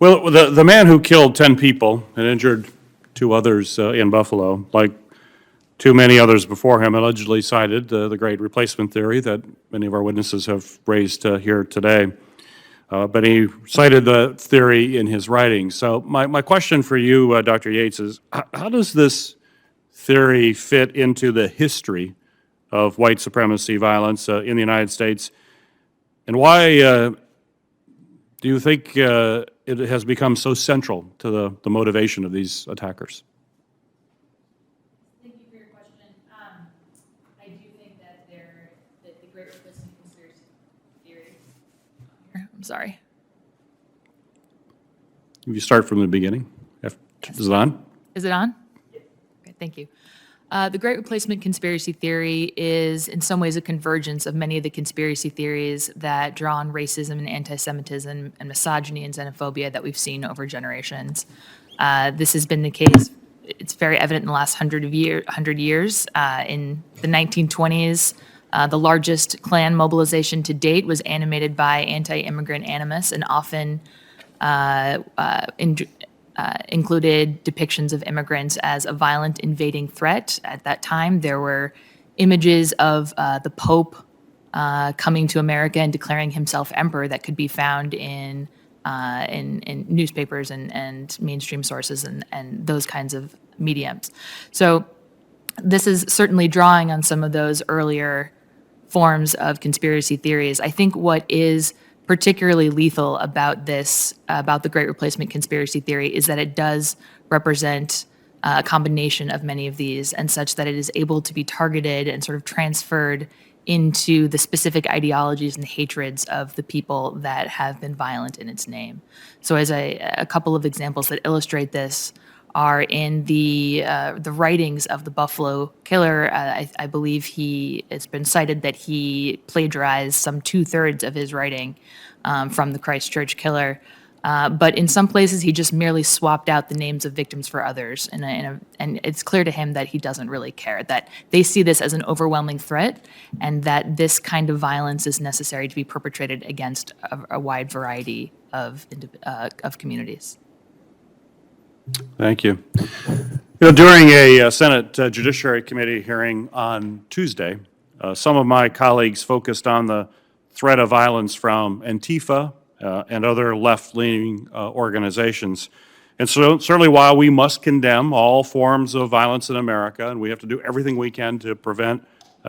Well, the man who killed 10 people and injured two others in Buffalo, like too many others before him, allegedly cited the great replacement theory that many of our witnesses have raised here today. But he cited the theory in his writings. So my question for you, Dr. Yates, is how does this theory fit into the history of white supremacy violence in the United States? And why do you think it has become so central to the motivation of these attackers? Thank you for your question. I do think that the Great Replacement conspiracy theory. I'm sorry. If you start from the beginning, is it on? Is it on? Okay, thank you. The Great Replacement conspiracy theory is in some ways a convergence of many of the conspiracy theories that draw on racism and anti-Semitism and misogyny and xenophobia that we've seen over generations. This has been the case. It's very evident in the last 100 years. In the 1920s, the largest Klan mobilization to date was animated by anti-immigrant animus and often included depictions of immigrants as a violent invading threat. At that time, there were images of the Pope coming to America and declaring himself emperor that could be found in newspapers and mainstream sources and those kinds of mediums. So this is certainly drawing on some of those earlier forms of conspiracy theories. I think what is particularly lethal about the Great Replacement conspiracy theory is that it does represent a combination of many of these and such that it is able to be targeted and sort of transferred into the specific ideologies and hatreds of the people that have been violent in its name. So as a couple of examples that illustrate this are in the writings of the Buffalo killer. I believe it's been cited that he plagiarized some 2/3 of his writing from the Christchurch killer. But in some places, he just merely swapped out the names of victims for others. And it's clear to him that he doesn't really care, that they see this as an overwhelming threat and that this kind of violence is necessary to be perpetrated against a wide variety of communities. Thank you. During a Senate Judiciary Committee hearing on Tuesday, some of my colleagues focused on the threat of violence from Antifa and other left-leaning organizations. And so certainly while we must condemn all forms of violence in America, and we have to do everything we can to prevent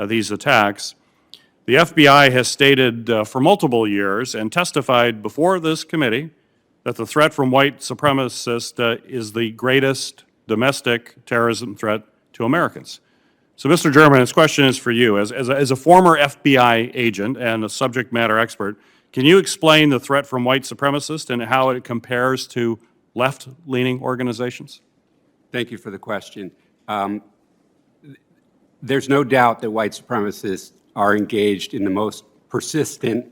these attacks, the FBI has stated for multiple years and testified before this committee that the threat from white supremacists is the greatest domestic terrorism threat to Americans. So, Mr. German, this question is for you. As a former FBI agent and a subject matter expert, can you explain the threat from white supremacists and how it compares to left-leaning organizations? Thank you for the question. There's no doubt that white supremacists are engaged in the most persistent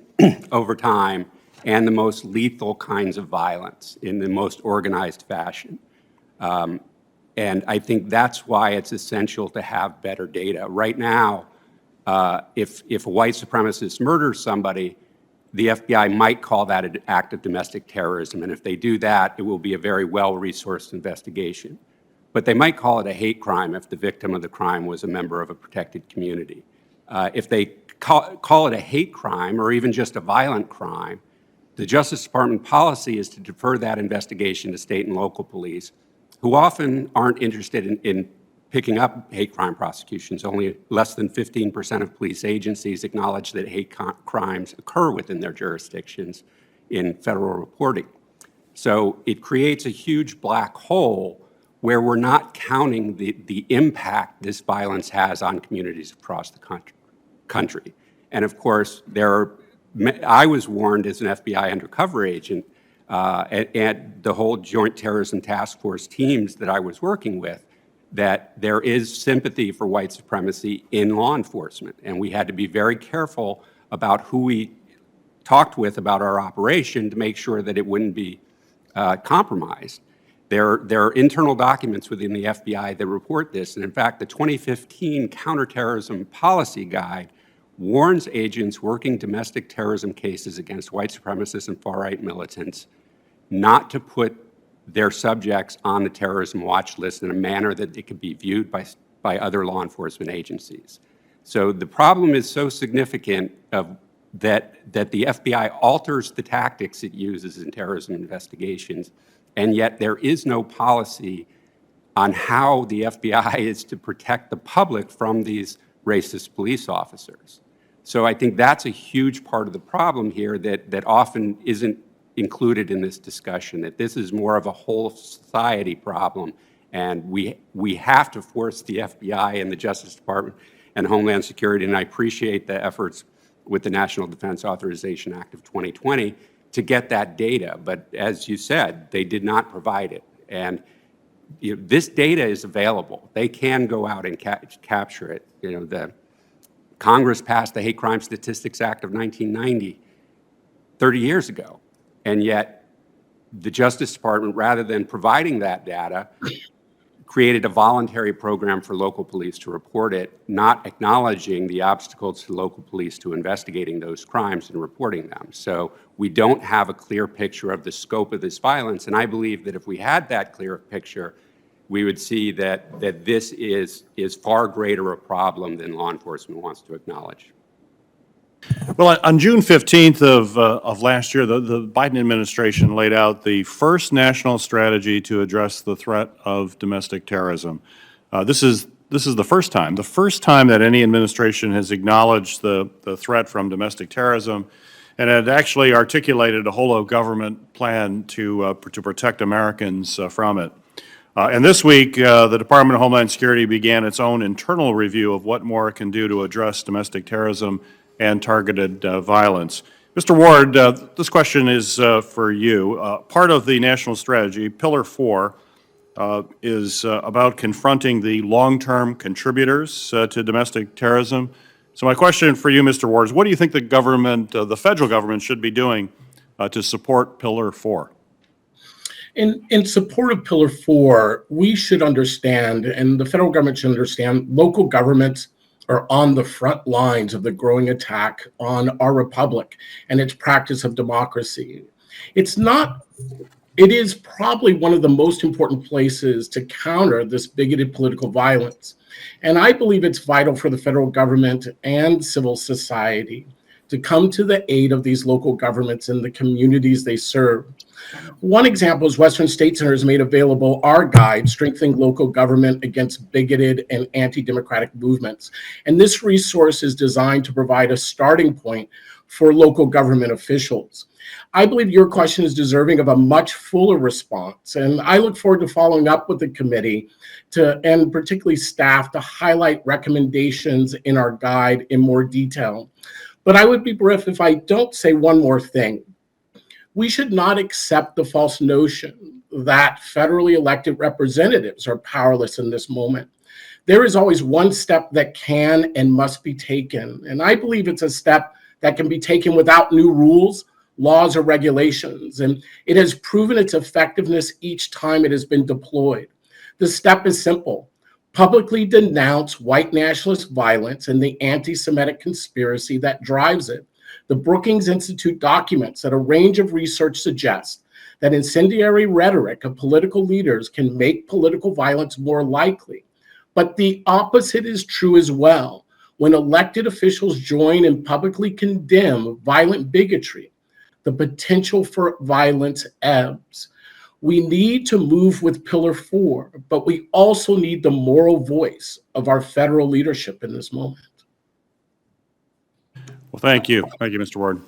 over time and the most lethal kinds of violence in the most organized fashion. And I think that's why it's essential to have better data. Right now, if a white supremacist murders somebody, the FBI might call that an act of domestic terrorism. And if they do that, it will be a very well-resourced investigation. But they might call it a hate crime if the victim of the crime was a member of a protected community. If they call it a hate crime or even just a violent crime, the Justice Department policy is to defer that investigation to state and local police, who often aren't interested in picking up hate crime prosecutions. Only less than 15% of police agencies acknowledge that hate crimes occur within their jurisdictions in federal reporting. So it creates a huge black hole where we're not counting the impact this violence has on communities across the country. And of course, I was warned as an FBI undercover agent and the whole Joint Terrorism Task Force teams that I was working with, that there is sympathy for white supremacy in law enforcement. And we had to be very careful about who we talked with about our operation to make sure that it wouldn't be compromised. There are internal documents within the FBI that report this. And in fact, the 2015 Counterterrorism Policy Guide warns agents working domestic terrorism cases against white supremacists and far-right militants not to put their subjects on the terrorism watch list in a manner that it could be viewed by other law enforcement agencies. So the problem is so significant that the FBI alters the tactics it uses in terrorism investigations, and yet there is no policy on how the FBI is to protect the public from these racist police officers. So I think that's a huge part of the problem here that often isn't included in this discussion, that this is more of a whole society problem, and we have to force the FBI and the Justice Department and Homeland Security, and I appreciate the efforts with the National Defense Authorization Act of 2020 to get that data. But as you said, they did not provide it. And this data is available. They can go out and capture it. The Congress passed the Hate Crime Statistics Act of 1990, 30 years ago. And yet the Justice Department, rather than providing that data, created a voluntary program for local police to report it, not acknowledging the obstacles to local police to investigating those crimes and reporting them. So we don't have a clear picture of the scope of this violence, and I believe that if we had that clear picture, we would see that this is far greater a problem than law enforcement wants to acknowledge. Well, on June 15th of last year, the Biden administration laid out the first national strategy to address the threat of domestic terrorism. This is the first time that any administration has acknowledged the threat from domestic terrorism, and had actually articulated a whole-of-government plan to protect Americans from it. And this week, the Department of Homeland Security began its own internal review of what more it can do to address domestic terrorism and targeted violence. Mr. Ward, this question is for you. Part of the national strategy, Pillar 4, is about confronting the long-term contributors to domestic terrorism. So my question for you, Mr. Ward, is what do you think the government, the federal government, should be doing to support Pillar 4? In support of Pillar 4, we should understand, and the federal government should understand, local governments are on the front lines of the growing attack on our republic and its practice of democracy. It is probably one of the most important places to counter this bigoted political violence. And I believe it's vital for the federal government and civil society to come to the aid of these local governments and the communities they serve. One example is Western State Center has made available our guide, Strengthening Local Government Against Bigoted and Anti-Democratic Movements. And this resource is designed to provide a starting point for local government officials. I believe your question is deserving of a much fuller response, and I look forward to following up with the committee and particularly staff to highlight recommendations in our guide in more detail. But I would be brief if I don't say one more thing. We should not accept the false notion that federally elected representatives are powerless in this moment. There is always one step that can and must be taken, and I believe it's a step that can be taken without new rules, laws, or regulations, and it has proven its effectiveness each time it has been deployed. The step is simple. Publicly denounce white nationalist violence and the anti-Semitic conspiracy that drives it. The Brookings Institute documents that a range of research suggests that incendiary rhetoric of political leaders can make political violence more likely. But the opposite is true as well. When elected officials join and publicly condemn violent bigotry, the potential for violence ebbs. We need to move with Pillar 4, but we also need the moral voice of our federal leadership in this moment. Well, thank you. Thank you, Mr. Ward.